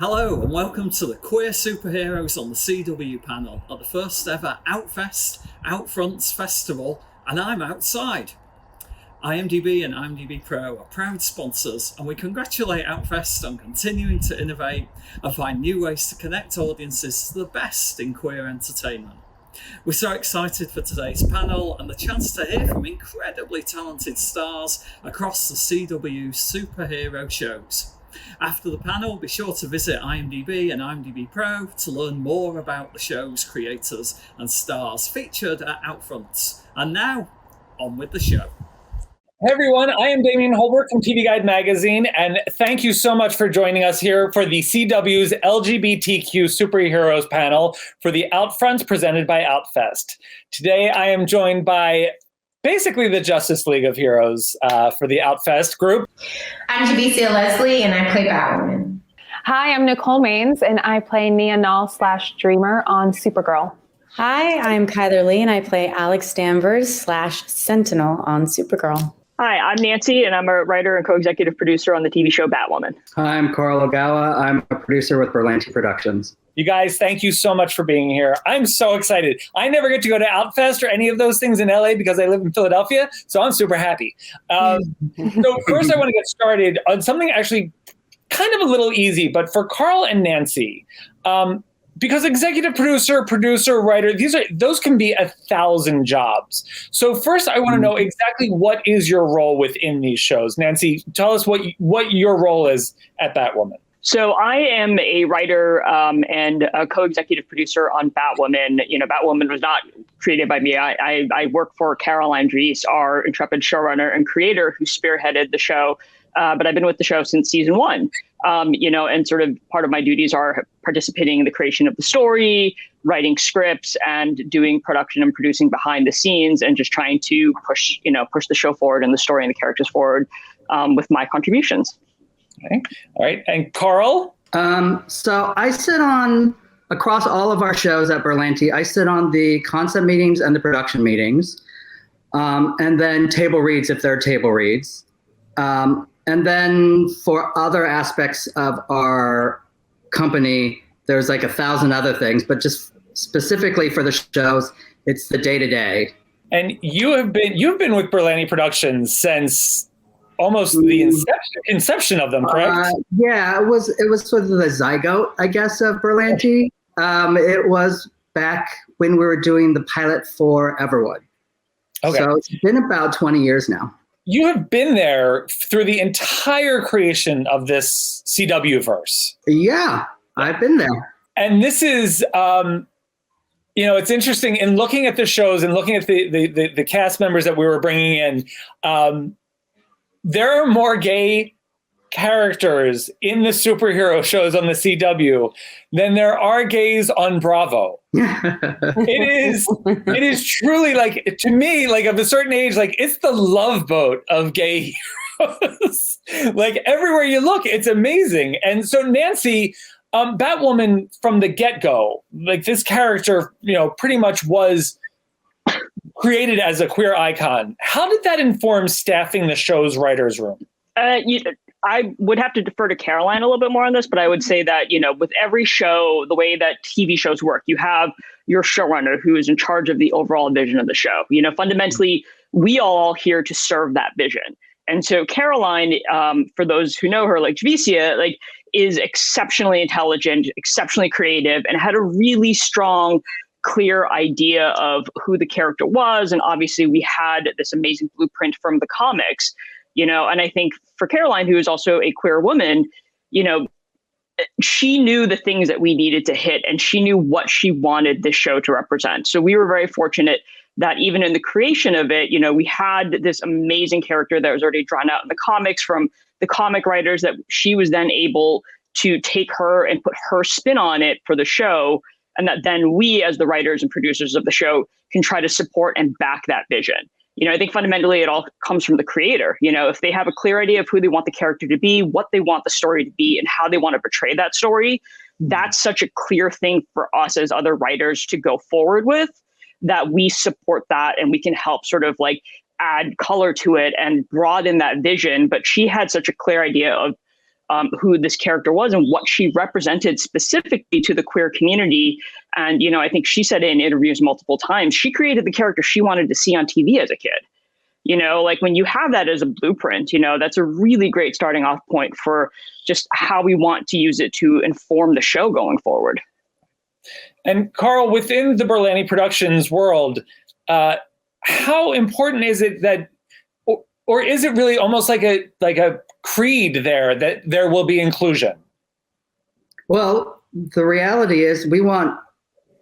Hello and welcome to the Queer Superheroes on the CW panel at the first ever Outfest Outfronts Festival, and I'm outside. IMDb and IMDb Pro are proud sponsors, and we congratulate Outfest on continuing to innovate and find new ways to connect audiences to the best in queer entertainment. We're so excited for today's panel and the chance to hear from incredibly talented stars across the CW superhero shows. After the panel, be sure to visit IMDb and IMDb Pro to learn more about the show's creators and stars featured at Outfronts. And now, on with the show. Hey everyone, I am Damien Holbrook from TV Guide Magazine, and thank you so much for joining us here for the CW's LGBTQ Superheroes panel for the Outfronts presented by Outfest. Today I am joined by basically the Justice League of Heroes for the Outfest group. I'm Javicia Leslie, and I play Batwoman. Hi, I'm Nicole Maines, and I play Nia Null/Dreamer on Supergirl. Hi, I'm Chyler, and I play Alex Danvers /Sentinel on Supergirl. Hi, I'm Nancy, and I'm a writer and co-executive producer on the TV show Batwoman. Hi, I'm Carl Ogawa. I'm a producer with Berlanti Productions. You guys, thank you so much for being here. I'm so excited. I never get to go to Outfest or any of those things in LA because I live in Philadelphia, so I'm super happy. So first I want to get started on something actually kind of a little easy, but for Carl and Nancy, because executive producer, writer, those can be 1,000 jobs. So first I want to know exactly what is your role within these shows. Nancy, tell us what your role is at Batwoman. So I am a writer and a co-executive producer on Batwoman. You know, Batwoman was not created by me. I work for Caroline Dries, our intrepid showrunner and creator who spearheaded the show. But I've been with the show since season 1. And sort of part of my duties are participating in the creation of the story, writing scripts, and doing production and producing behind the scenes, and just trying to push the show forward and the story and the characters forward with my contributions. Okay. All right. And Carl? So I sit on, across all of our shows at Berlanti, I sit on the concept meetings and the production meetings, and then table reads if there are table reads. And then for other aspects of our company, there's like 1,000 other things, but just specifically for the shows, it's the day-to-day. And you've been with Berlanti Productions since almost the inception of them, correct? Yeah, it was sort of the zygote, I guess, of Berlanti. It was back when we were doing the pilot for Everwood. Okay. So it's been about 20 years now. You have been there through the entire creation of this CW verse. Yeah, I've been there. And this is, it's interesting in looking at the shows and looking at the cast members that we were bringing in. There are more gay characters in the superhero shows on the CW than there are gays on Bravo. It is truly, like, to me, like, of a certain age, like, it's the Love Boat of gay heroes. Like, everywhere you look, it's amazing. And so Nancy, Batwoman from the get-go, like, this character, pretty much was created as a queer icon. How did that inform staffing the show's writer's room? I would have to defer to Caroline a little bit more on this, but I would say that, with every show, the way that TV shows work, you have your showrunner who is in charge of the overall vision of the show. Fundamentally, we all here to serve that vision. And so Caroline, for those who know her, like Javicia, like, is exceptionally intelligent, exceptionally creative, and had a really strong, clear idea of who the character was. And obviously we had this amazing blueprint from the comics. And I think for Caroline, who is also a queer woman, she knew the things that we needed to hit, and she knew what she wanted this show to represent. So we were very fortunate that even in the creation of it, we had this amazing character that was already drawn out in the comics from the comic writers, that she was then able to take her and put her spin on it for the show. And that then we, as the writers and producers of the show, can try to support and back that vision. I think fundamentally it all comes from the creator. If they have a clear idea of who they want the character to be, what they want the story to be, and how they want to portray that story, that's such a clear thing for us as other writers to go forward with, that we support that and we can help sort of like add color to it and broaden that vision. But she had such a clear idea of who this character was and what she represented specifically to the queer community. And, I think she said in interviews multiple times, she created the character she wanted to see on TV as a kid. Like when you have that as a blueprint, that's a really great starting off point for just how we want to use it to inform the show going forward. And Carl, within the Berlanti Productions world, how important is it that, or is it really almost like a creed there that there will be inclusion? Well, the reality is we want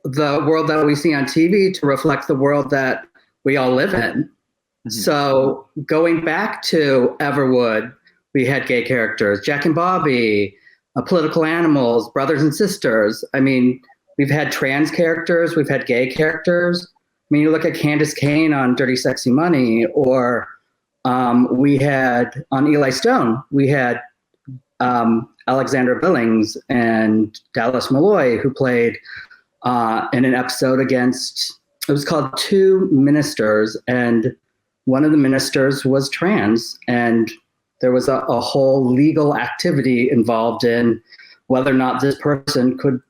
the world that we see on TV to reflect the world that we all live in. Mm-hmm. So going back to Everwood, we had gay characters, Jack and Bobby, Political Animals, Brothers and Sisters. I mean, we've had trans characters, we've had gay characters. I mean, you look at Candace Cain on Dirty Sexy Money, or we had on Eli Stone, we had Alexandra Billings and Dallas Malloy, who played in an episode against, it was called Two Ministers, and one of the ministers was trans, and there was a whole legal activity involved in whether or not this person could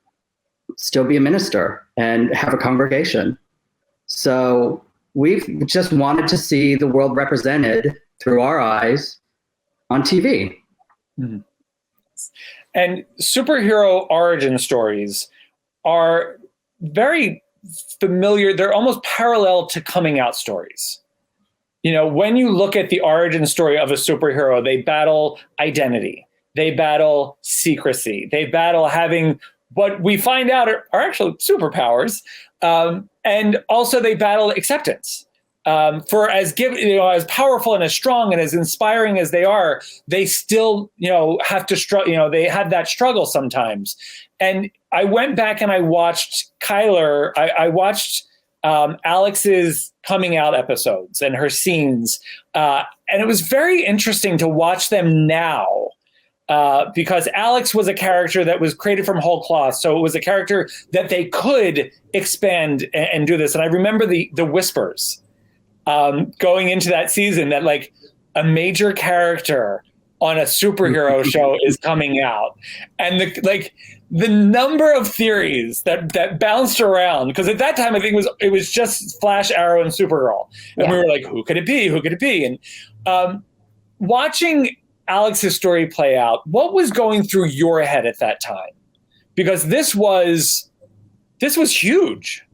still be a minister and have a congregation. So we've just wanted to see the world represented through our eyes on TV. Mm-hmm. And superhero origin stories are very familiar. They're almost parallel to coming out stories. When you look at the origin story of a superhero, they battle identity, they battle secrecy, they battle having what we find out are actually superpowers, and also they battle acceptance. For as powerful and as strong and as inspiring as they are, they still have to struggle. They have that struggle sometimes. And I went back and I watched Chyler. I watched Alex's coming out episodes and her scenes. And it was very interesting to watch them now because Alex was a character that was created from whole cloth. So it was a character that they could expand and do this. And I remember the whispers going into that season that like a major character on a superhero show is coming out. And the number of theories that bounced around, because at that time I think it was just Flash, Arrow, and Supergirl, and we were like, who could it be? Who could it be? And watching Alex's story play out, what was going through your head at that time? Because this was huge.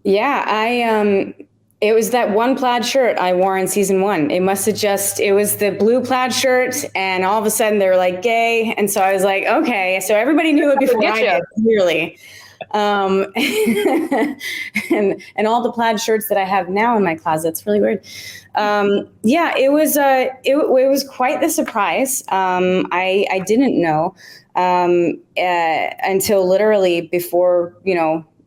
Yeah, it was that one plaid shirt I wore in season 1. It was the blue plaid shirt, and all of a sudden they were like gay. And so I was like, okay. So everybody knew it before I did, clearly. And all the plaid shirts that I have now in my closet, it's really weird. It was quite the surprise. I didn't know until literally before,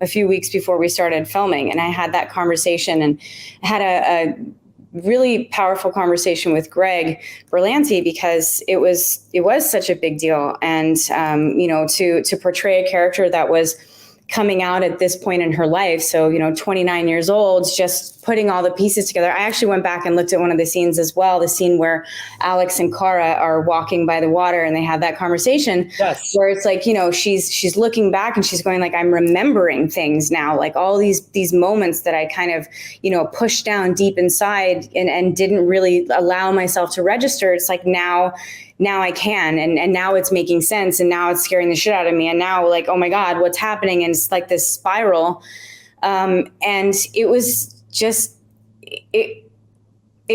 a few weeks before we started filming. And I had that conversation and had a really powerful conversation with Greg Berlanti, because it was such a big deal. And, to portray a character that was coming out at this point in her life. So, 29 years old, just putting all the pieces together. I actually went back and looked at one of the scenes as well, the scene where Alex and Kara are walking by the water and they have that conversation. Yes. Where it's like, she's looking back and she's going like, I'm remembering things now, like all these moments that I kind of, pushed down deep inside and didn't really allow myself to register. It's like now I can, and now it's making sense, and now it's scaring the shit out of me, and now like, oh my God, what's happening? And it's like this spiral. And it was just, it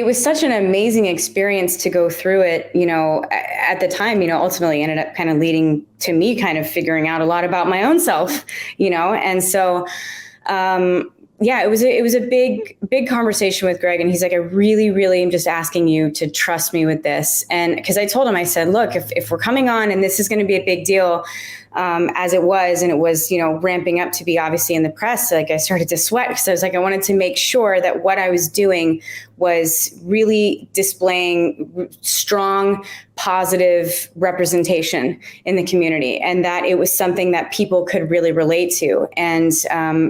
was such an amazing experience to go through it, at the time, ultimately ended up kind of leading to me kind of figuring out a lot about my own self, and so, it was a big conversation with Greg, and he's like, I really, really am just asking you to trust me with this. And because I told him, I said, look, if we're coming on and this is going to be a big deal, as it was, and it was, ramping up to be obviously in the press, like I started to sweat because I was like, I wanted to make sure that what I was doing was really displaying strong, positive representation in the community, and that it was something that people could really relate to. And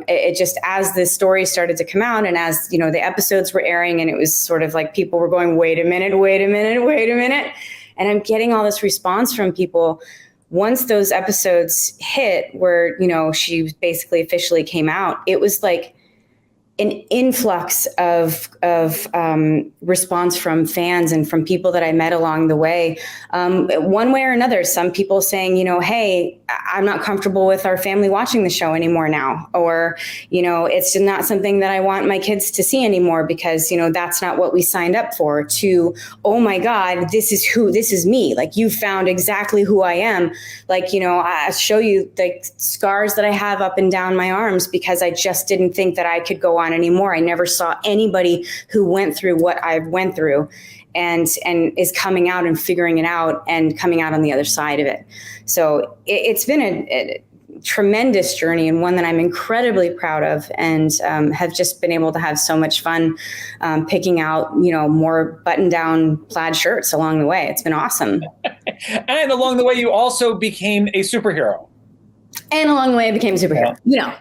it just, as the story started to come out, and as the episodes were airing, and it was sort of like people were going, wait a minute. And I'm getting all this response from people. Once those episodes hit where, she basically officially came out, it was like an influx of response from fans and from people that I met along the way. One way or another, some people saying, hey, I'm not comfortable with our family watching the show anymore now. Or, it's not something that I want my kids to see anymore because, that's not what we signed up for. To, oh my God, this is me. Like, you found exactly who I am. Like, I show you the scars that I have up and down my arms because I just didn't think that I could go on anymore. I never saw anybody who went through what I went through and is coming out and figuring it out and coming out on the other side of it. So it's been a tremendous journey and one that I'm incredibly proud of, and have just been able to have so much fun picking out, more button-down plaid shirts along the way. It's been awesome. And along the way, you also became a superhero. And along the way, I became a superhero,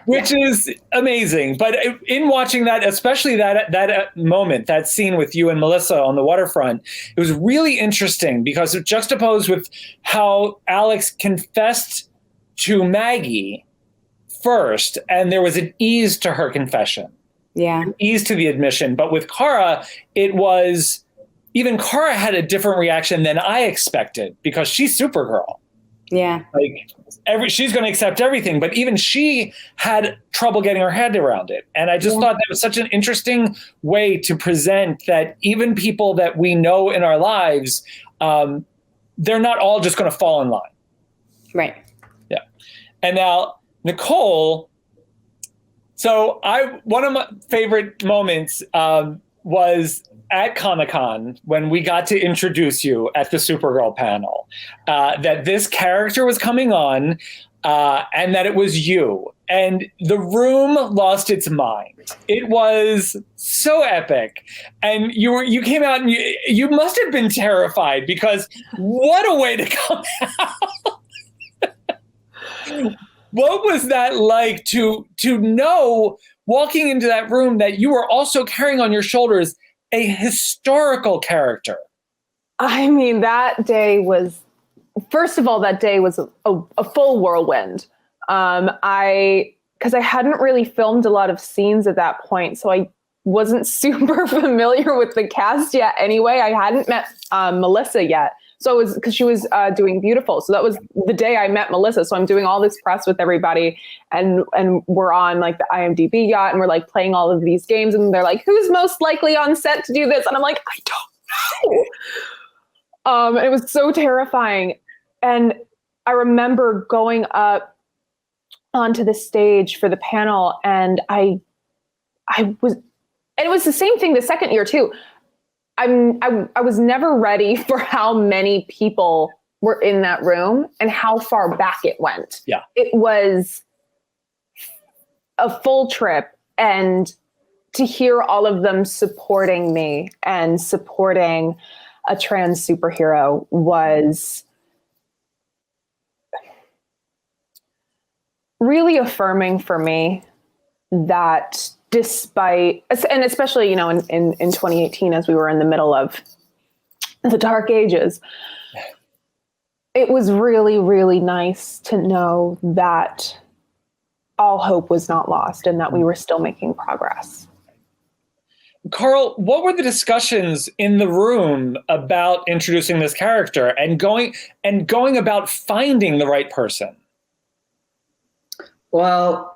Which is amazing. But in watching that, especially that moment, that scene with you and Melissa on the waterfront, it was really interesting because it juxtaposed with how Alex confessed to Maggie first, and there was an ease to her confession. Yeah. An ease to the admission. But with Kara, it was, even Kara had a different reaction than I expected because she's Supergirl. Yeah. Like, she's going to accept everything, but even she had trouble getting her head around it. And I just thought that was such an interesting way to present that even people that we know in our lives, they're not all just going to fall in line. Right. Yeah. And now, Nicole, so one of my favorite moments was at Comic-Con when we got to introduce you at the Supergirl panel, that this character was coming on and that it was you. And the room lost its mind. It was so epic. And you came out and you must have been terrified because what a way to come out. What was that like to know walking into that room that you were also carrying on your shoulders a historical character? I mean, that day was, first of all, that day was a full whirlwind. Because I hadn't really filmed a lot of scenes at that point, so I wasn't super familiar with the cast yet anyway. I hadn't met Melissa yet. So it was because she was doing Beautiful. So that was the day I met Melissa. So I'm doing all this press with everybody, and we're on like the IMDb yacht, and we're like playing all of these games, and they're like, "Who's most likely on set to do this?" And I'm like, "I don't know." It was so terrifying, and I remember going up onto the stage for the panel, and I was, and it was the same thing the second year too. I was never ready for how many people were in that room and how far back it went. Yeah. It was a full trip, and to hear all of them supporting me and supporting a trans superhero was really affirming for me, that despite, and especially, in 2018, as we were in the middle of the dark ages, it was really, really nice to know that all hope was not lost and that we were still making progress. Carl, what were the discussions in the room about introducing this character and going about finding the right person? Well,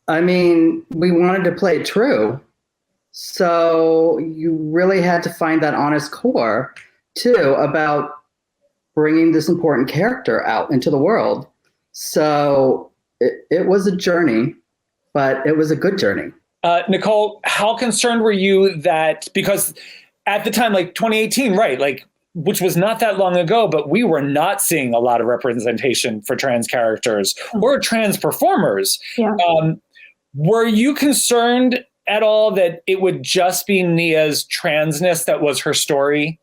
I mean, we wanted to play it true. So you really had to find that honest core, too, about bringing this important character out into the world. So it was a journey, but it was a good journey. Nicole, how concerned were you that, because at the time, like 2018, right, like, which was not that long ago, but we were not seeing a lot of representation for trans characters or trans performers. Yeah. Were you concerned at all that it would just be Nia's transness that was her story?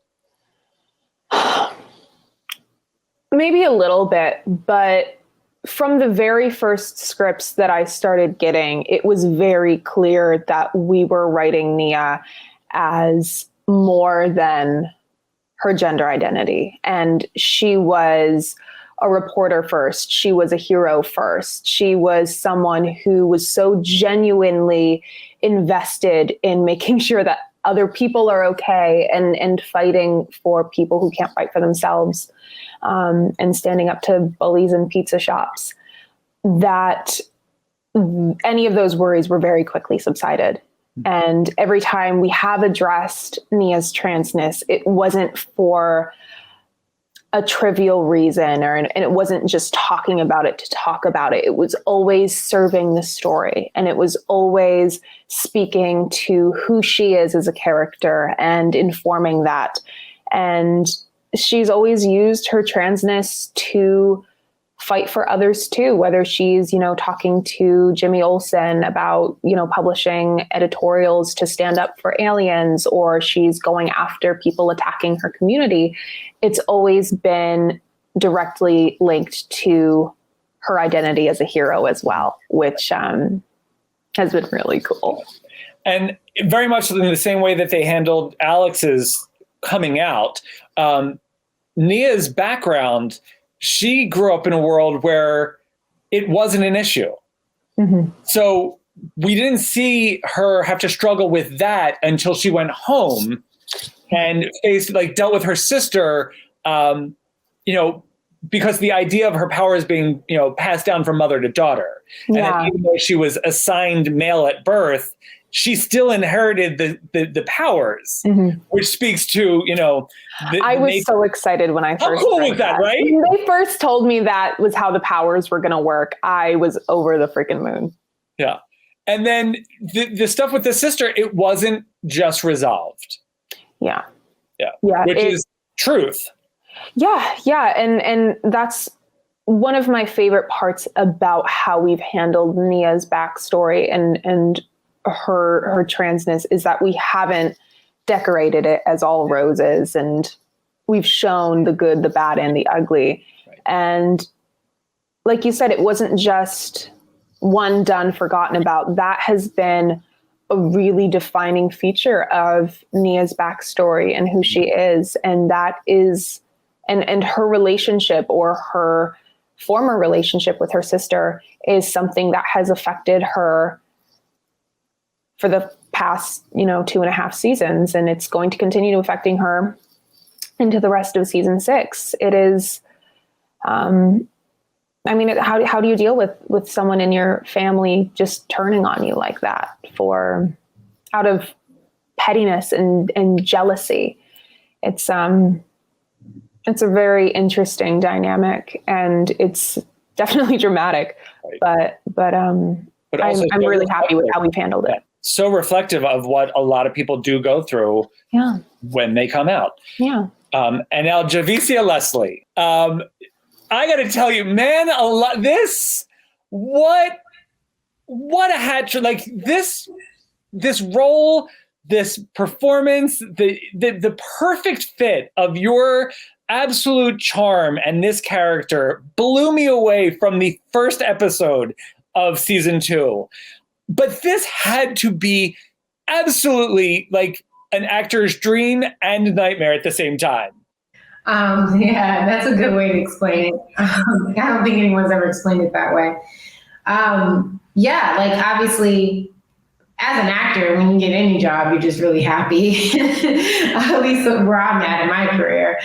Maybe a little bit, but from the very first scripts that I started getting, it was very clear that we were writing Nia as more than her gender identity. And she was a reporter first. She was a hero first. She was someone who was so genuinely invested in making sure that other people are okay and fighting for people who can't fight for themselves, and standing up to bullies in pizza shops, that any of those worries were very quickly subsided. And every time we have addressed Nia's transness, it wasn't for a trivial reason, and it wasn't just talking about it to talk about it. It was always serving the story, and it was always speaking to who she is as a character and informing that. And she's always used her transness to fight for others too, whether she's, talking to Jimmy Olsen about, publishing editorials to stand up for aliens, or she's going after people attacking her community. It's always been directly linked to her identity as a hero as well, which has been really cool. And very much in the same way that they handled Alex's coming out, Nia's background, she grew up in a world where it wasn't an issue. Mm-hmm. So we didn't see her have to struggle with that until she went home and dealt with her sister, because the idea of her powers being, passed down from mother to daughter. Yeah. And even though she was assigned male at birth, she still inherited the powers, mm-hmm. which speaks to, I was so excited when I first. How cool was that, right? When they first told me that was how the powers were going to work, I was over the freaking moon. Yeah. And then the stuff with the sister, it wasn't just resolved. Yeah. Yeah. Yeah. Which is truth. Yeah. Yeah. And that's one of my favorite parts about how we've handled Nia's backstory and her transness, is that we haven't decorated it as all roses, and we've shown the good, the bad, and the ugly. Right. And like you said, it wasn't just one done, forgotten about. That has been a really defining feature of Nia's backstory and who she is. And that is, and her relationship, or her former relationship with her sister, is something that has affected her for the past, 2.5 seasons. And it's going to continue affecting her into the rest of season 6. It is, how do you deal with someone in your family just turning on you like that out of pettiness and jealousy? It's a very interesting dynamic, and it's definitely dramatic, right. but I'm really happy with how we've handled it. So reflective of what a lot of people do go through when they come out. Yeah. And now Javicia Leslie, I got to tell you, man, what a hat trick. Like this role, this performance, the perfect fit of your absolute charm and this character blew me away from the first episode of season 2. But this had to be absolutely like an actor's dream and nightmare at the same time. Yeah, that's a good way to explain it. I don't think anyone's ever explained it that way. Yeah, like obviously, as an actor, when you get any job, you're just really happy, at least where I'm at in my career.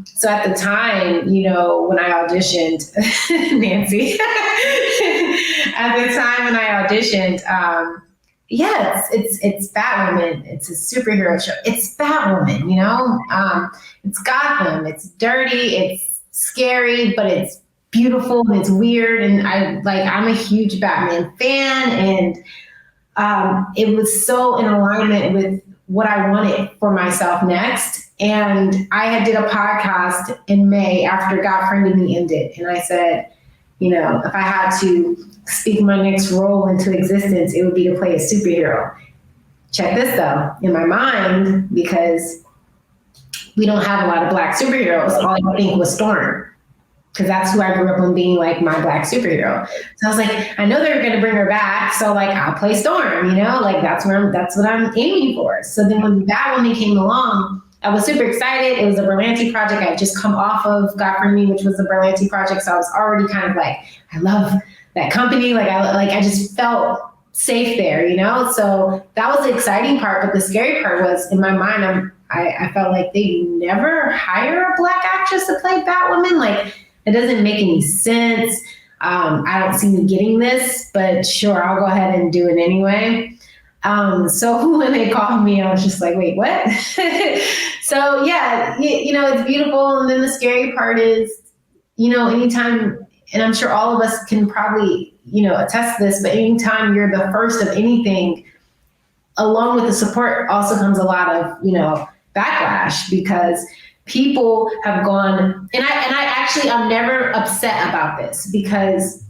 So at the time, when I auditioned, Nancy, at the time when I auditioned, it's Batwoman. It's a superhero show. It's Batwoman, it's Gotham. It's dirty. It's scary, but it's beautiful and it's weird. And I'm a huge Batman fan, and it was so in alignment with what I wanted for myself next. And I had did a podcast in May after God Friended Me ended. And I said, if I had to speak my next role into existence, it would be to play a superhero. Check this though, in my mind, because we don't have a lot of Black superheroes, all I think was Storm, because that's who I grew up on being like my Black superhero. So I was like, I know they're going to bring her back, so I'll play Storm, that's what I'm aiming for. So then when Batwoman came along, I was super excited. It was a Berlanti project. I had just come off of God for Me, which was the Berlanti project. So I was already kind of like, I love that company. I just felt safe there, you know? So that was the exciting part. But the scary part was, in my mind, I felt like they never hire a Black actress to play Batwoman. Like, it doesn't make any sense. I don't see me getting this, but sure, I'll go ahead and do it anyway. So when they called me, I was just like, wait, what? So yeah, you know, it's beautiful. And then the scary part is, you know, anytime, and I'm sure all of us can probably, you know, attest to this, but anytime you're the first of anything, along with the support also comes a lot of, you know, backlash, because people have gone, and I'm never upset about this, because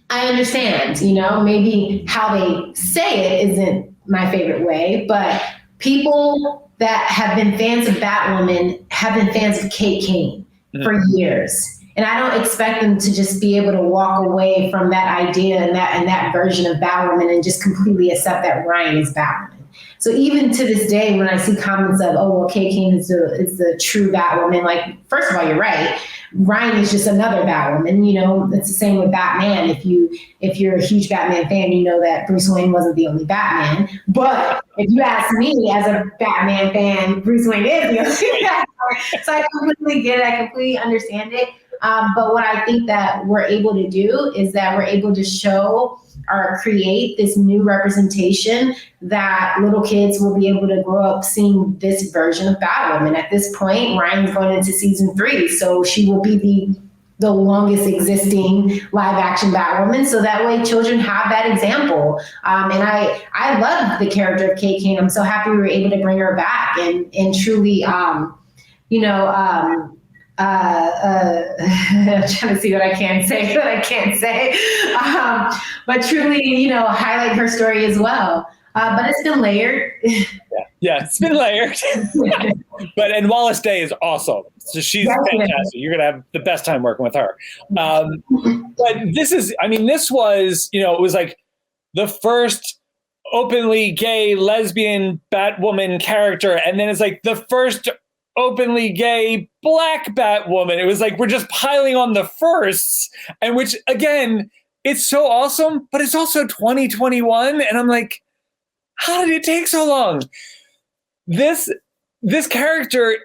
I understand, you know, maybe how they say it isn't my favorite way, but people that have been fans of Batwoman have been fans of Kate Kane for years. And I don't expect them to just be able to walk away from that idea and that version of Batwoman and just completely accept that Ryan is Batwoman. So even to this day, when I see comments of, oh, well, Kate Kane is the true Batwoman, like, first of all, you're right. Ryan is just another Batwoman. You know, it's the same with Batman. If you're a huge Batman fan, you know that Bruce Wayne wasn't the only Batman. But if you ask me, as a Batman fan, Bruce Wayne is the only Batman. So I completely get it. I completely understand it. But what I think that we're able to do is that we're able to show or create this new representation that little kids will be able to grow up seeing this version of Batwoman. At this point, Ryan's going into season 3, so she will be the longest existing live action Batwoman. So that way children have that example. And I love the character of Kate Kane. I'm so happy we were able to bring her back and truly, I'm trying to see what I can say, but truly, you know, highlight her story as well. But it's been layered. Yeah, it's been layered. And Wallace Day is awesome. So she's fantastic. You're going to have the best time working with her. But this was, you know, it was like the first openly gay lesbian Batwoman character. And then it's like the first openly gay Black Batwoman. It was like, we're just piling on the firsts, and which, again, it's so awesome, but it's also 2021. And I'm like, how did it take so long? This character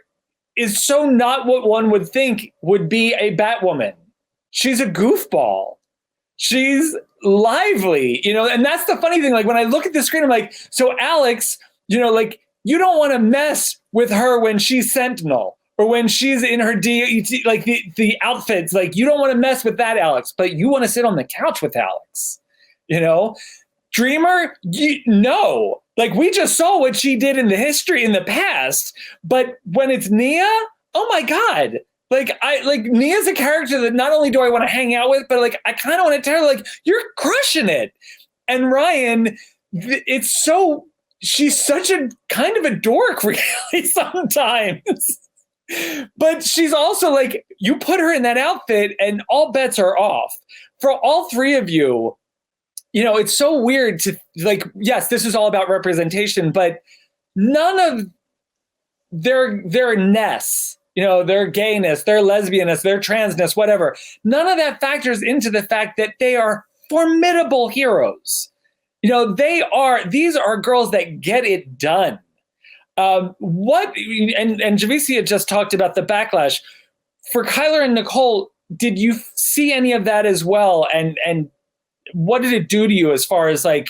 is so not what one would think would be a Batwoman. She's a goofball. She's lively, you know, and that's the funny thing. Like, when I look at the screen, I'm like, so Alex, you know, like, you don't want to mess with her when she's Sentinel or when she's in her like the outfits. Like, you don't want to mess with that, Alex, but you want to sit on the couch with Alex, you know? Dreamer, no. Like, we just saw what she did in the past, but when it's Nia, oh my God. Like, Nia's a character that not only do I want to hang out with, but like, I kind of want to tell her, like, you're crushing it. And Ryan, she's such a kind of a dork, really, sometimes. But she's also like, you put her in that outfit and all bets are off. For all three of you, you know, it's so weird to, like, yes, this is all about representation, but none of their ness, you know, their gayness, their lesbianness, their transness, whatever, none of that factors into the fact that they are formidable heroes. You know, these are girls that get it done. And Javicia just talked about the backlash. For Chyler and Nicole, did you see any of that as well? And what did it do to you as far as, like,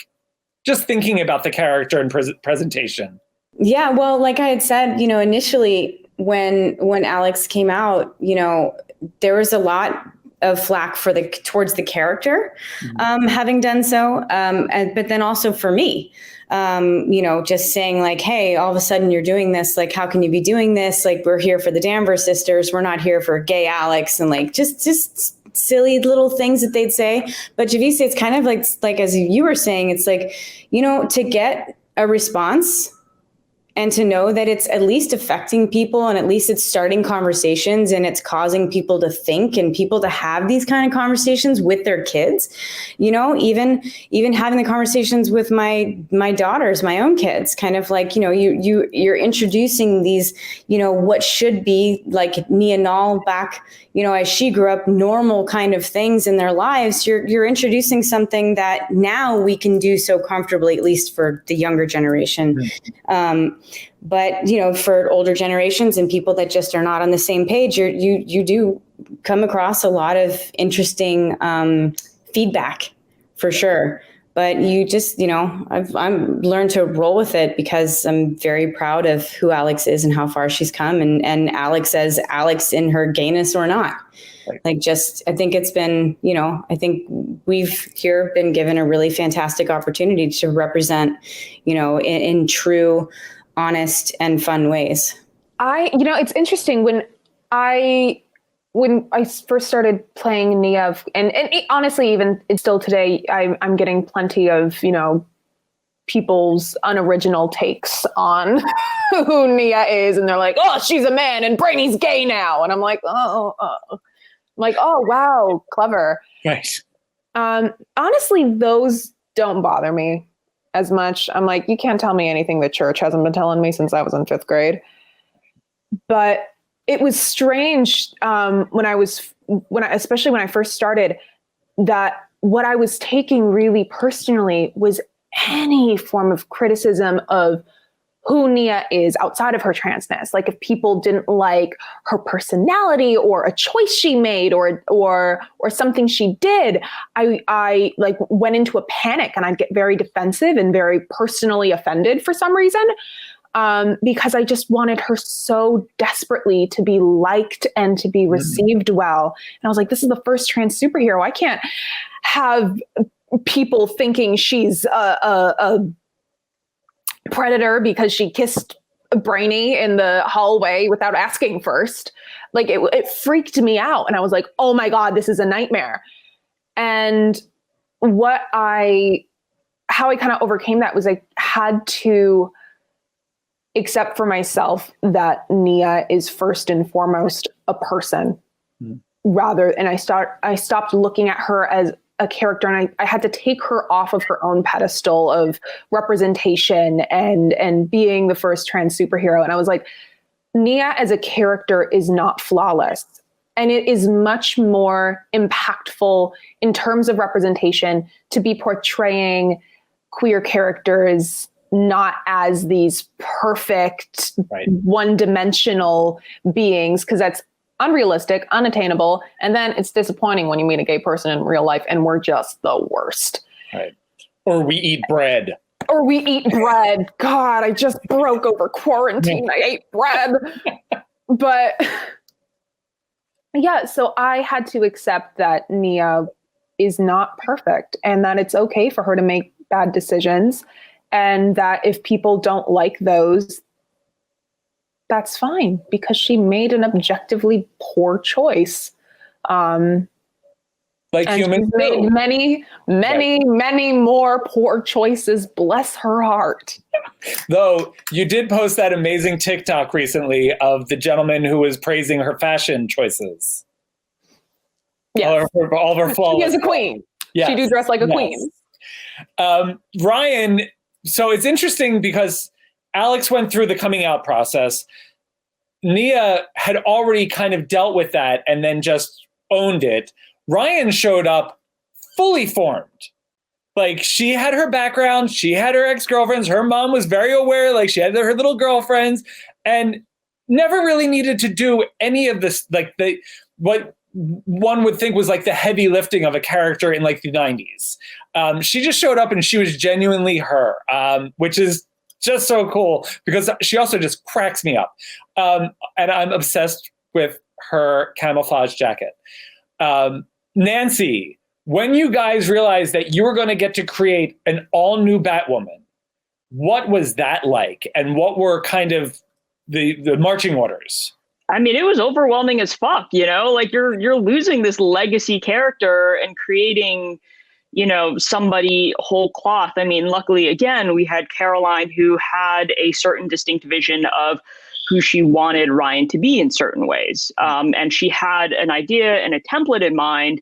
just thinking about the character and presentation? Yeah, well, like I had said, you know, initially when Alex came out, you know, there was a lot of flack towards the character, having done so. But then also for me, you know, just saying like, hey, all of a sudden you're doing this. Like, how can you be doing this? Like, we're here for the Danvers sisters. We're not here for gay Alex, and like, just silly little things that they'd say. But Javicia, it's kind of like as you were saying, it's like, you know, to get a response and to know that it's at least affecting people, and at least it's starting conversations, and it's causing people to think and people to have these kind of conversations with their kids, even having the conversations with my daughters, my own kids, kind of like, you're introducing these, what should be like Nia Nall back, as she grew up, normal kind of things in their lives. You're introducing something that now we can do so comfortably, at least for the younger generation. But, for older generations and people that just are not on the same page, you do come across a lot of interesting feedback for sure. But you just, I've learned to roll with it because I'm very proud of who Alex is and how far she's come. And Alex as Alex in her gayness or not. Right. I think it's been, I think we've here been given a really fantastic opportunity to represent, in true, honest and fun ways. It's interesting when I first started playing Nia, and honestly, even still today, I'm getting plenty of, people's unoriginal takes on who Nia is. And they're like, oh, she's a man and Brainy's gay now. And I'm like, oh, wow, clever. Nice. Honestly, those don't bother me as much. I'm like, you can't tell me anything the church hasn't been telling me since I was in 5th grade. But it was strange especially when I first started, that what I was taking really personally was any form of criticism of who Nia is outside of her transness. Like if people didn't like her personality or a choice she made or something she did, I like went into a panic and I'd get very defensive and very personally offended for some reason. Because I just wanted her so desperately to be liked and to be received well. And I was like, this is the first trans superhero. I can't have people thinking she's a predator because she kissed Brainy in the hallway without asking first. Like it freaked me out. And I was like, oh my God, this is a nightmare. And how I kind of overcame that was I had to accept for myself that Nia is first and foremost a person and I stopped looking at her as a character, and I had to take her off of her own pedestal of representation and being the first trans superhero. And I was like, Nia as a character is not flawless. And it is much more impactful in terms of representation to be portraying queer characters not as these perfect, one-dimensional beings, because that's unrealistic, unattainable, and then it's disappointing when you meet a gay person in real life and we're just the worst. Right. Or we eat bread. God, I just broke over quarantine. I ate bread. But yeah, so I had to accept that Nia is not perfect and that it's okay for her to make bad decisions. And that if people don't like those, that's fine because she made an objectively poor choice. Like humans made many more poor choices. Bless her heart. Though you did post that amazing TikTok recently of the gentleman who was praising her fashion choices. Yes. All of her flaws. She is a queen. Yes. She do dress like a queen. Ryan, so it's interesting because Alex went through the coming out process. Nia had already kind of dealt with that and then just owned it. Ryan showed up fully formed. Like she had her background, she had her ex-girlfriends, her mom was very aware, like she had her little girlfriends and never really needed to do any of this, like what one would think was like the heavy lifting of a character in like the 90s. She just showed up and she was genuinely her, which is just so cool because she also just cracks me up. And I'm obsessed with her camouflage jacket. Nancy, when you guys realized that you were going to get to create an all new Batwoman, what was that like? And what were kind of the marching orders? I mean, it was overwhelming as fuck, like you're losing this legacy character and creating, somebody whole cloth. I mean, luckily, again, we had Caroline, who had a certain distinct vision of who she wanted Ryan to be in certain ways. And she had an idea and a template in mind.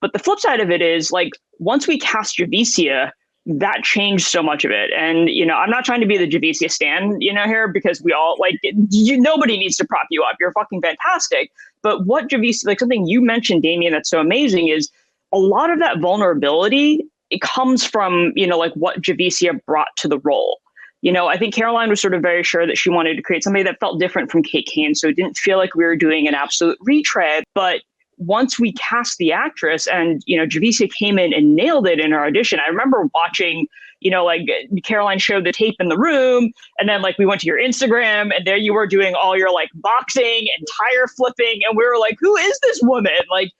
But the flip side of it is, like, once we cast Javicia, that changed so much of it. And, I'm not trying to be the Javicia stan, here, because we all, like, nobody needs to prop you up. You're fucking fantastic. But what Javicia, like something you mentioned, Damien, that's so amazing is a lot of that vulnerability, it comes from, like what Javicia brought to the role. I think Caroline was sort of very sure that she wanted to create somebody that felt different from Kate Kane. So it didn't feel like we were doing an absolute retread. But once we cast the actress and, Javicia came in and nailed it in her audition, I remember watching, like Caroline showed the tape in the room, and then like we went to your Instagram and there you were doing all your like boxing and tire flipping. And we were like, who is this woman? Like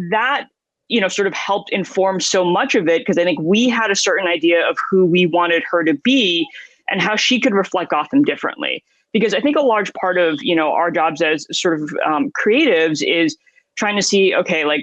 that, sort of helped inform so much of it, because I think we had a certain idea of who we wanted her to be and how she could reflect Gotham differently. Because I think a large part of, our jobs as sort of creatives is trying to see, okay, like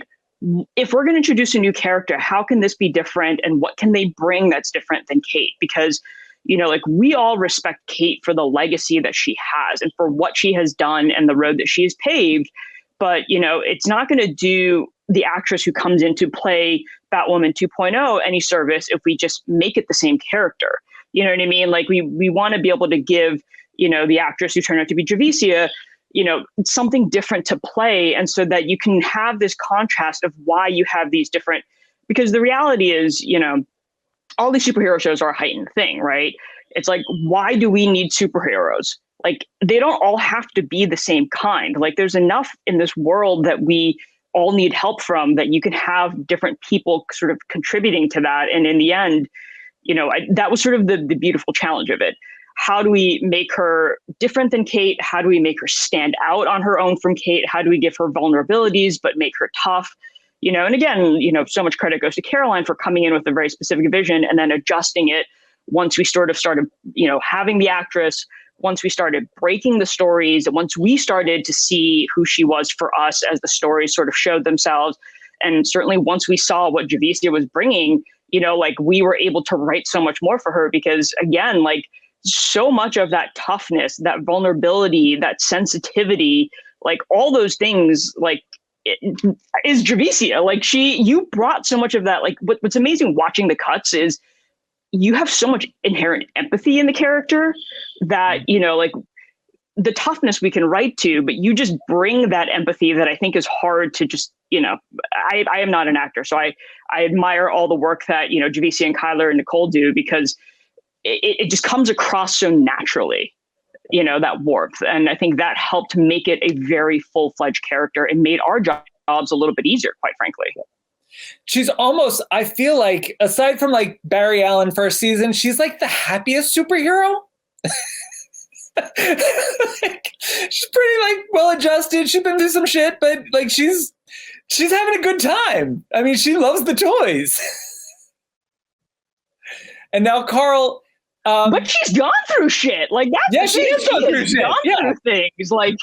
if we're going to introduce a new character, how can this be different and what can they bring that's different than Kate? Because, like we all respect Kate for the legacy that she has and for what she has done and the road that she has paved. But, it's not going to do the actress who comes in to play Batwoman 2.0 any service if we just make it the same character. You know what I mean? Like we want to be able to give, the actress who turned out to be Javicia, something different to play. And so that you can have this contrast of why you have these different, because the reality is, all these superhero shows are a heightened thing, right? It's like, why do we need superheroes? Like, they don't all have to be the same kind. Like, there's enough in this world that we all need help from, that you can have different people sort of contributing to that. And in the end, that was sort of the beautiful challenge of it. How do we make her different than Kate? How do we make her stand out on her own from Kate? How do we give her vulnerabilities, but make her tough? And again, so much credit goes to Caroline for coming in with a very specific vision and then adjusting it once we sort of started, having the actress, once we started breaking the stories, once we started to see who she was for us as the stories sort of showed themselves. And certainly once we saw what Javicia was bringing, like we were able to write so much more for her, because again, like so much of that toughness, that vulnerability, that sensitivity, like all those things, like it is Javicia. Like you brought so much of that. Like what's amazing watching the cuts is you have so much inherent empathy in the character that, like the toughness we can write to, but you just bring that empathy that I think is hard to just, I am not an actor. So I admire all the work that, Javicia and Chyler and Nicole do, because it just comes across so naturally, that warmth. And I think that helped make it a very full-fledged character and made our jobs a little bit easier, quite frankly. She's almost, I feel like, aside from like Barry Allen first season, she's like the happiest superhero. Like, she's pretty like well-adjusted. She's been through some shit, but like she's having a good time. I mean, she loves the toys. And now Carl, but she's gone through shit. Like that's yeah, she has gone through shit. Through things like,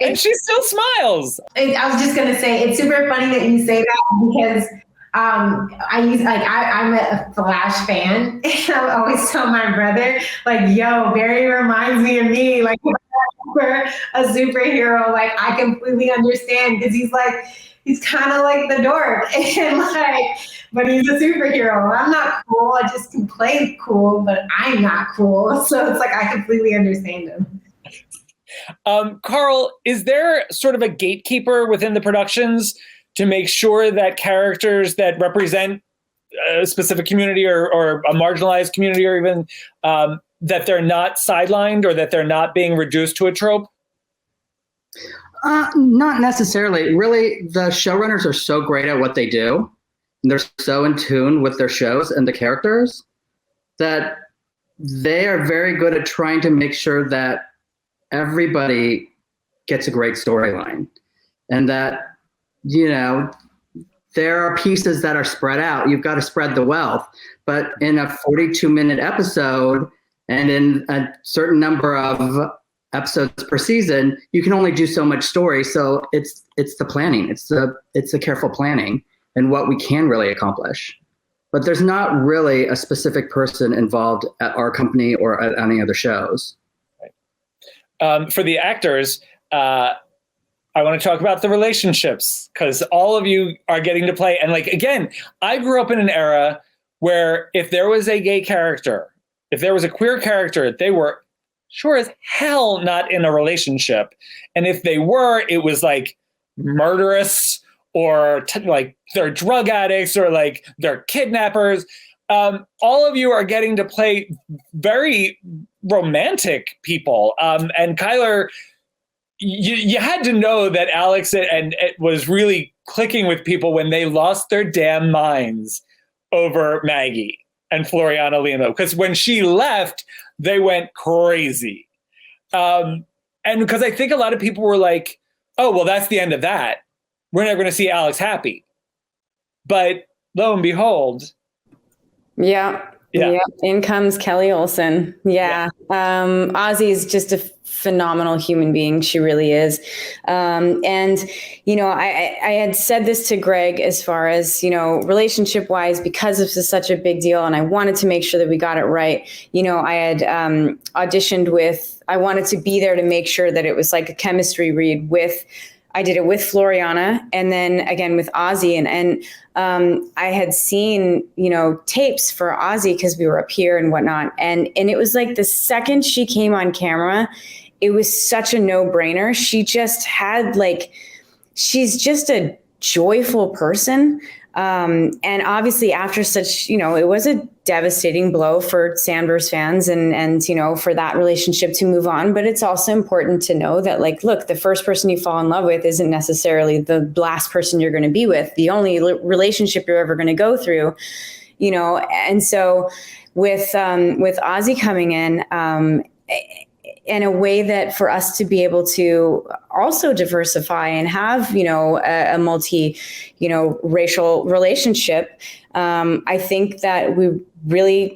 and she still smiles. I was just gonna say it's super funny that you say that, because I'm a Flash fan, and I always tell my brother, like, yo, Barry reminds me of me, like for a superhero. Like I completely understand, because he's kind of like the dork, and like, but he's a superhero. I'm not cool. I just can play cool, but I'm not cool. So it's like I completely understand him. Carl, is there sort of a gatekeeper within the productions to make sure that characters that represent a specific community or a marginalized community, or even that they're not sidelined, or that they're not being reduced to a trope? Not necessarily. Really, the showrunners are so great at what they do. And they're so in tune with their shows and the characters that they are very good at trying to make sure that everybody gets a great storyline, and that, there are pieces that are spread out. You've got to spread the wealth, but in a 42-minute episode and in a certain number of episodes per season, you can only do so much story. So it's the planning. It's the careful planning. and what we can really accomplish. But there's not really a specific person involved at our company or at any other shows. For the actors, I want to talk about the relationships, because all of you are getting to play. And like, again, I grew up in an era where if there was a gay character, if there was a queer character, they were sure as hell not in a relationship. And if they were, it was like murderous, or like they're drug addicts, or like they're kidnappers. All of you are getting to play very romantic people. And Chyler, you had to know that Alex and it was really clicking with people when they lost their damn minds over Maggie and Floriana Lima, because when she left, they went crazy. And because I think a lot of people were like, oh, well, that's the end of that. We're never going to see Alex happy. But lo and behold. Yeah. In comes Kelly Olsen. Ozzy's just a phenomenal human being. She really is. And, you know, I had said this to Greg as far as, you know, relationship wise, because this is such a big deal and I wanted to make sure that we got it right. You know, I had auditioned with, I wanted to be there to make sure that it was like a chemistry read with, I did it with Floriana and then again with Ozzy. And I had seen, you know, tapes for Ozzy because we were up here and whatnot. And it was like the second she came on camera, it was such a no-brainer. She just had like, she's just a joyful person. And obviously after such, you know, it was a devastating blow for Danvers fans and, you know, for that relationship to move on. But it's also important to know that, like, look, the first person you fall in love with isn't necessarily the last person you're going to be with, the only relationship you're ever going to go through, you know? And so with Ozzy coming in a way that for us to be able to also diversify and have, you know, a multi, you know, racial relationship. I think that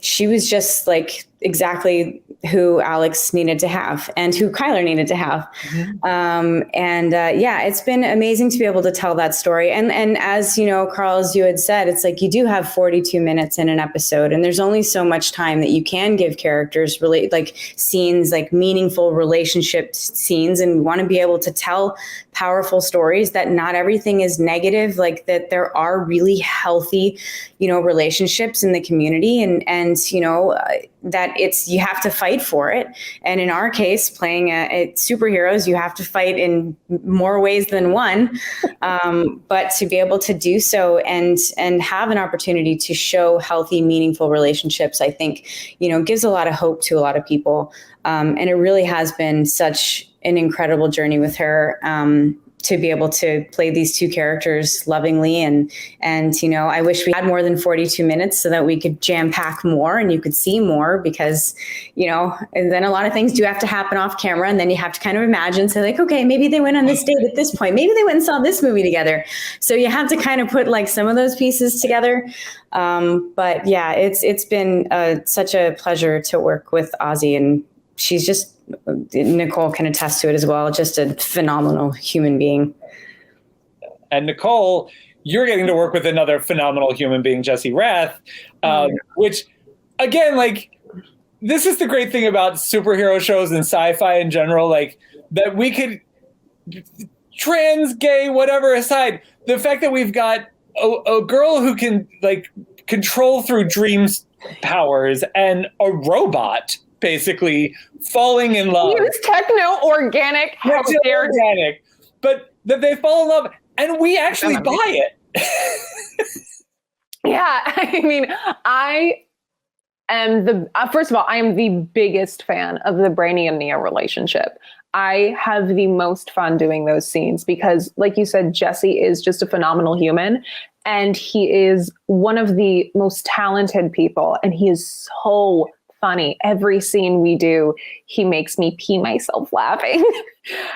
she was just like exactly who Alex needed to have and who Chyler needed to have. Mm-hmm. It's been amazing to be able to tell that story. And as you know, Carl, as you had said, it's like you do have 42 minutes in an episode and there's only so much time that you can give characters really like scenes, like meaningful relationship scenes. And we want to be able to tell powerful stories that not everything is negative, like that there are really healthy, you know, relationships in the community and you know, that you have to fight for it. And in our case, playing superheroes, you have to fight in more ways than one. But to be able to do so and have an opportunity to show healthy, meaningful relationships, I think, you know, gives a lot of hope to a lot of people. And it really has been such an incredible journey with her. To be able to play these two characters lovingly. And, you know, I wish we had more than 42 minutes so that we could jam pack more and you could see more because, you know, and then a lot of things do have to happen off camera. And then you have to kind of imagine, say like, okay, maybe they went on this date at this point. Maybe they went and saw this movie together. So you have to kind of put like some of those pieces together. But yeah, it's been such a pleasure to work with Ozzy, and she's just, Nicole can attest to it as well. Just a phenomenal human being. And Nicole, you're getting to work with another phenomenal human being, Jesse Rath, which again, like, this is the great thing about superhero shows and sci-fi in general, like that we could trans, gay, whatever aside, the fact that we've got a girl who can like control through dreams powers and a robot basically falling in love. It's techno-organic. Organic, but that they fall in love and we actually buy it. Yeah, I mean, I am first of all, I am the biggest fan of the Brainy and Nia relationship. I have the most fun doing those scenes because, like you said, Jesse is just a phenomenal human and he is one of the most talented people and he is so funny. Every scene we do, he makes me pee myself laughing.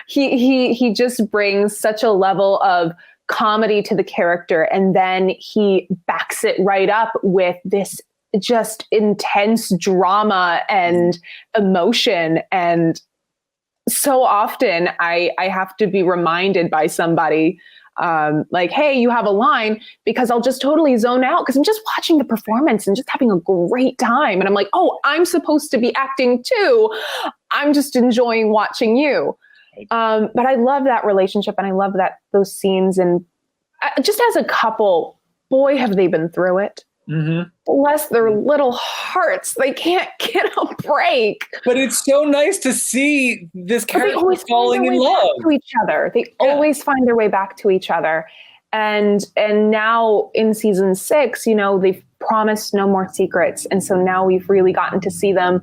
He just brings such a level of comedy to the character, and then he backs it right up with this just intense drama and emotion. And so often I have to be reminded by somebody like, hey, you have a line, because I'll just totally zone out because I'm just watching the performance and just having a great time. And I'm like, oh, I'm supposed to be acting too. I'm just enjoying watching you. But I love that relationship, and I love those scenes. And just as a couple, boy, have they been through it. Mm-hmm. Bless their little hearts. They can't get a break. But it's so nice to see this character falling in love to each other. They always find their way back to each other. And now in season 6, they've promised no more secrets. And so now we've really gotten to see them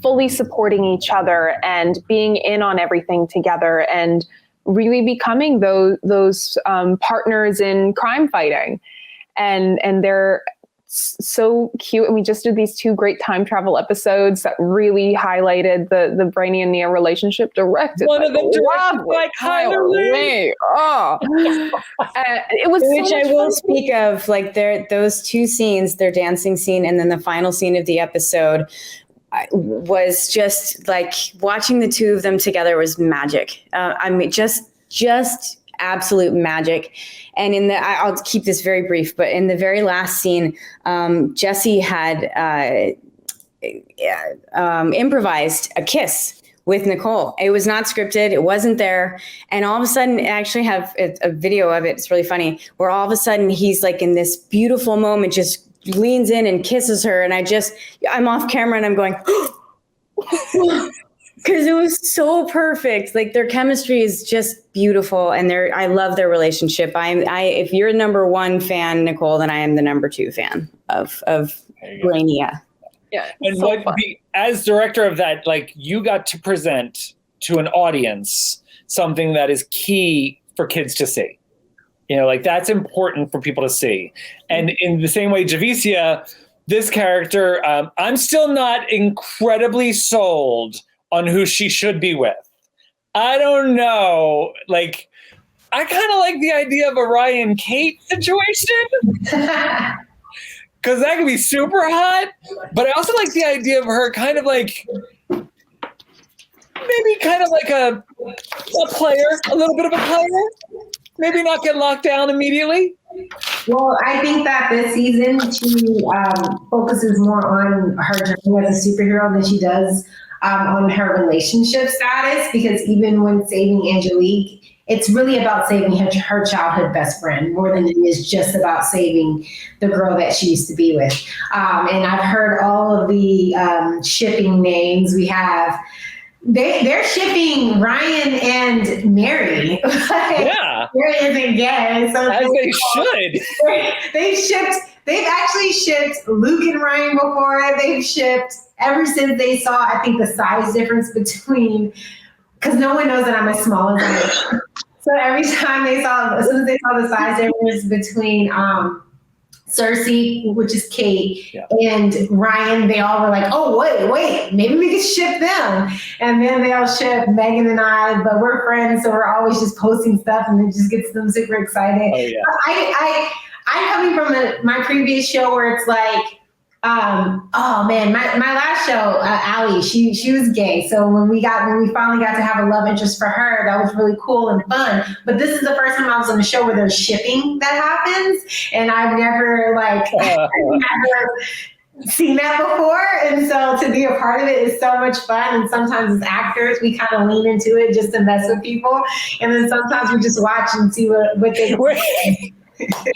fully supporting each other and being in on everything together and really becoming those partners in crime fighting. And they're so cute. And we just did these 2 great time travel episodes that really highlighted the Brainy and Nia relationship, directed one of them directed by Chyler. Oh, it was which I will speak of, like those 2 scenes, their dancing scene and then the final scene of the episode, was just like watching the 2 of them together was magic. I mean, just absolute magic. And I'll keep this very brief, but in the very last scene, Jesse had improvised a kiss with Nicole. It was not scripted. It wasn't there. And all of a sudden, I actually have a video of it. It's really funny, where all of a sudden he's like in this beautiful moment, just leans in and kisses her. And I'm off camera and I'm going, because it was so perfect. Like, their chemistry is just beautiful, and I love their relationship. If you're a number 1 fan, Nicole, then I am the number 2 fan of Brainia. Yeah, and so as director of that, like, you got to present to an audience something that is key for kids to see. Like, that's important for people to see. And in the same way, Javicia, this character, I'm still not incredibly sold on who she should be with. I don't know. Like, I kind of like the idea of a Ryan Kate situation. Because that could be super hot. But I also like the idea of her kind of like, maybe kind of like a player, a little bit of a player. Maybe not get locked down immediately. Well, I think that this season she focuses more on her journey as a superhero than she does on her relationship status, because even when saving Angelique, it's really about saving her childhood best friend more than it is just about saving the girl that she used to be with. And I've heard all of the shipping names we have. They're shipping Ryan and Mary. Yeah. Mary isn't gay. So as they should. They've actually shipped Luke and Ryan before. They've shipped ever since they saw, I think, the size difference between, because no one knows that I'm as small as I am. So every time as soon as they saw the size difference between Cersei, which is Kate, and Ryan, they all were like, oh, wait, maybe we could ship them. And then they all ship Megan and I, but we're friends, so we're always just posting stuff, and it just gets them super excited. Oh, yeah. I'm coming from my previous show where it's like, oh man, my last show, Allie, she was gay. So when we finally got to have a love interest for her, that was really cool and fun. But this is the first time I was on a show where there's shipping that happens, and I've never seen that before. And so to be a part of it is so much fun. And sometimes as actors, we kind of lean into it just to mess with people, and then sometimes we just watch and see what they do.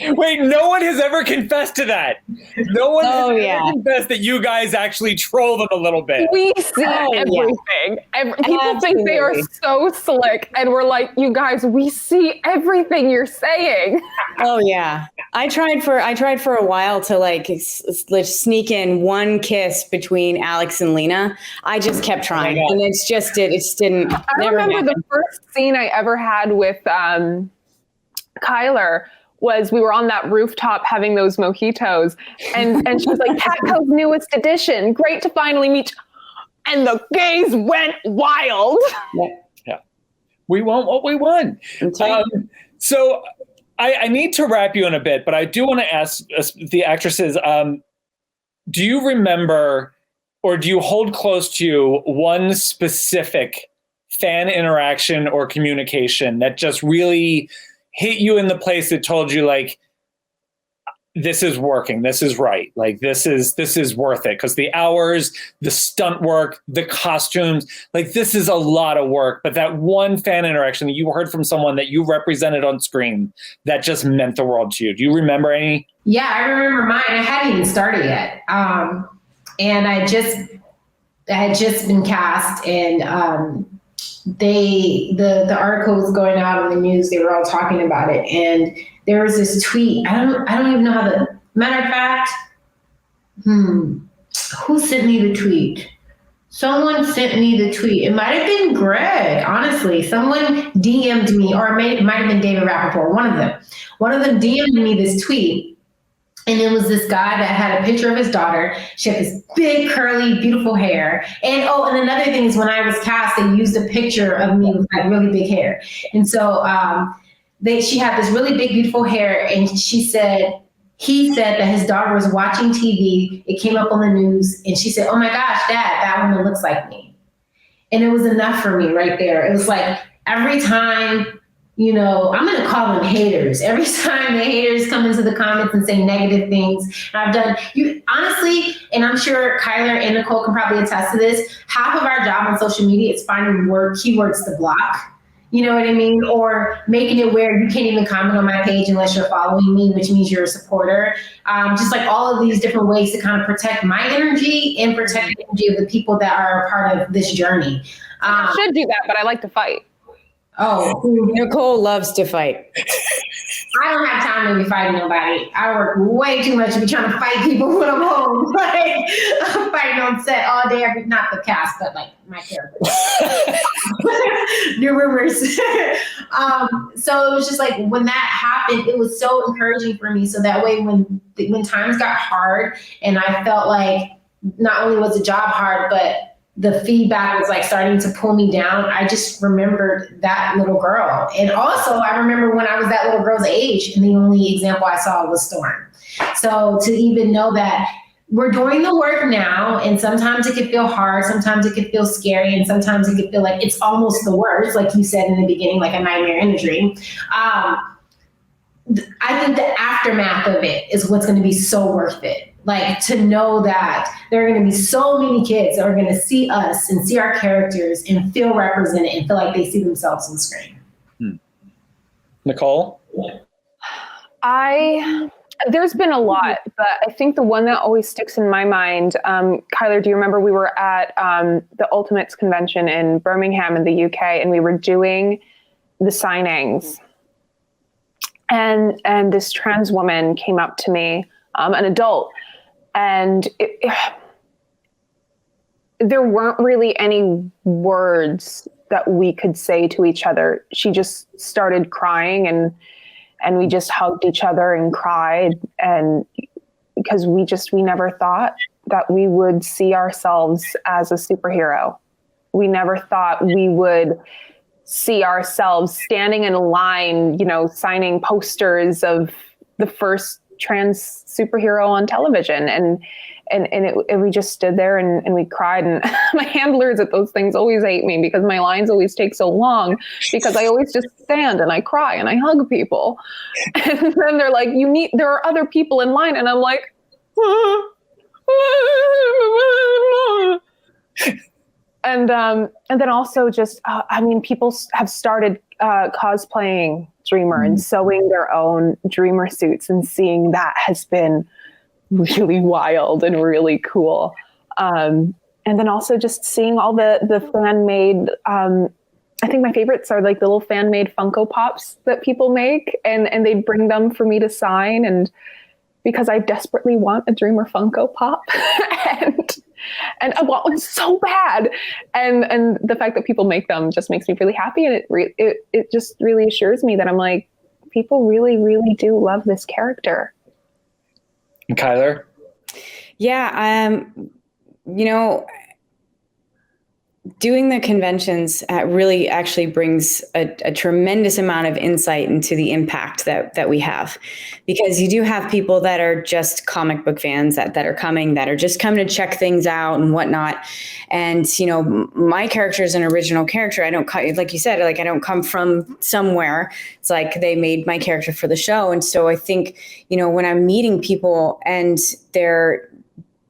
Wait, no one has ever confessed to that. No one has ever confessed that you guys actually troll them a little bit. We see everything. People think they are so slick, and we're like, you guys, we see everything you're saying. Oh yeah, I tried for a while to like sneak in one kiss between Alex and Lena. I just kept trying, and it just didn't. I remember the first scene I ever had with Chyler was we were on that rooftop having those mojitos, and she was like, Catco's newest edition, great to finally meet. And the gays went wild. Yeah. We want what we want. So I need to wrap you in a bit, but I do want to ask the actresses, do you remember, or do you hold close to you one specific fan interaction or communication that just really hit you in the place that told you like, this is working, this is right, like this is worth it, because the hours, the stunt work, the costumes, like this is a lot of work. But that one fan interaction that you heard from someone that you represented on screen that just meant the world to you. Do you remember any? Yeah, I remember mine. I hadn't even started yet. And I had just been cast, and the article was going out in the news. They were all talking about it, and there was this tweet. I don't even know how the matter of fact. Who sent me the tweet? Someone sent me the tweet. It might have been Greg, honestly. Someone DM'd me, or it might have been David Rappaport. One of them. One of them DM'd me this tweet. And it was this guy that had a picture of his daughter. She had this big, curly, beautiful hair. And another thing is, when I was cast, they used a picture of me with like really big hair. And so she had this really big, beautiful hair. And he said that his daughter was watching TV. It came up on the news. And she said, "Oh my gosh, Dad, that woman looks like me." And it was enough for me right there. It was like every time, I'm going to call them haters. Every time the haters come into the comments and say negative things, and I've done, honestly, and I'm sure Chyler and Nicole can probably attest to this, half of our job on social media is finding keywords to block. You know what I mean? Or making it where you can't even comment on my page unless you're following me, which means you're a supporter. Just like all of these different ways to kind of protect my energy and protect the energy of the people that are a part of this journey. I should do that, but I like to fight. Oh, Nicole loves to fight. I don't have time to be fighting nobody. I work way too much to be trying to fight people when I'm home. Like, I'm fighting on set all day, not the cast, but like my character. New rumors. So it was just like, when that happened, it was so encouraging for me. So that way, when times got hard and I felt like not only was the job hard, but the feedback was like starting to pull me down, I just remembered that little girl. And also I remember when I was that little girl's age, and the only example I saw was Storm. So to even know that we're doing the work now, and sometimes it could feel hard, sometimes it could feel scary, and sometimes it could feel like it's almost the worst, like you said in the beginning, like a nightmare in a dream. I think the aftermath of it is what's going to be so worth it. Like, to know that there are going to be so many kids that are going to see us and see our characters and feel represented and feel like they see themselves on screen. Nicole? There's been a lot, but I think the one that always sticks in my mind, Chyler, do you remember we were at the Ultimates convention in Birmingham in the UK, and we were doing the signings, and this trans woman came up to me, an adult, and there weren't really any words that we could say to each other. She just started crying, and we just hugged each other and cried. And because we never thought that we would see ourselves as a superhero. We never thought we would see ourselves standing in a line, signing posters of the first trans superhero on television. And we just stood there and we cried. And my handlers at those things always hate me because my lines always take so long, because I always just stand and I cry and I hug people. And then they're like, there are other people in line. And I'm like, and then also just, people have started cosplaying Dreamer and sewing their own Dreamer suits, and seeing that has been really wild and really cool. And then also just seeing all the fan-made, I think my favorites are like the little fan-made Funko Pops that people make, and they bring them for me to sign, and because I desperately want a Dreamer Funko Pop. And I want one so bad. And the fact that people make them just makes me really happy. And it just really assures me that I'm like, people really, really do love this character. And Chyler? Yeah. doing the conventions really actually brings a tremendous amount of insight into the impact that we have, because you do have people that are just comic book fans that are coming, that are just coming to check things out and whatnot. And, you know, my character is an original character. I don't, like you said, like I don't come from somewhere. It's like they made my character for the show. And so I think, you know, when I'm meeting people and they're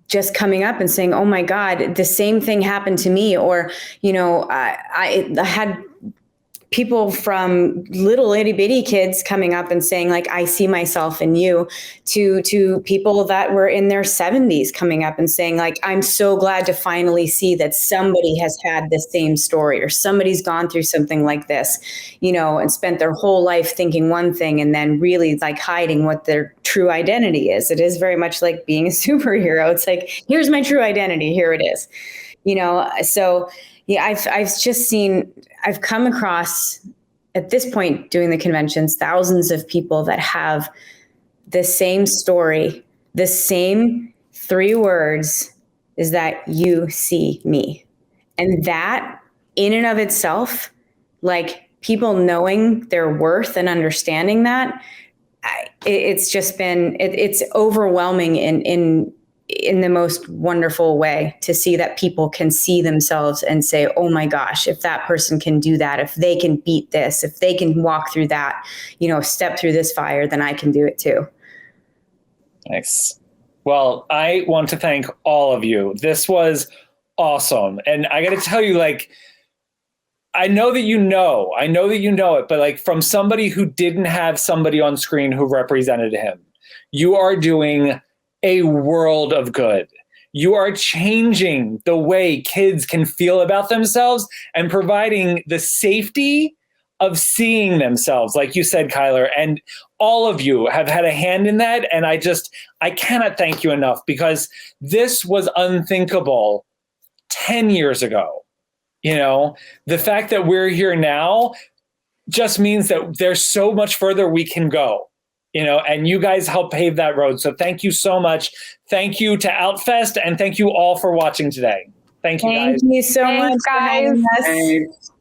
just coming up and saying, oh my God, the same thing happened to me. Or, you know, I had people from little itty bitty kids coming up and saying like, I see myself in you, to people that were in their 70s coming up and saying like, I'm so glad to finally see that somebody has had the same story, or somebody's gone through something like this, you know, and spent their whole life thinking one thing and then really like hiding what their true identity is. It is very much like being a superhero. It's like, here's my true identity. Here it is, you know? So yeah, I've come across at this point doing the conventions, thousands of people that have the same story. The same 3 words is that you see me. And that in and of itself, like people knowing their worth and understanding that, it's just been, it's overwhelming in the most wonderful way to see that people can see themselves and say, oh my gosh, if that person can do that, if they can beat this, if they can walk through that, you know, step through this fire, then I can do it too. Nice. Well, I want to thank all of you. This was awesome. And I got to tell you, like, I know that you know it, but like from somebody who didn't have somebody on screen who represented him, you are doing a world of good. You are changing the way kids can feel about themselves and providing the safety of seeing themselves, like you said, Chyler, and all of you have had a hand in that. And I cannot thank you enough, because this was unthinkable 10 years ago. You know, the fact that we're here now just means that there's so much further we can go. You know, and you guys help pave that road. So thank you so much. Thank you to Outfest, and thank you all for watching today. Thank you, guys. Thank you so much, guys. for having us.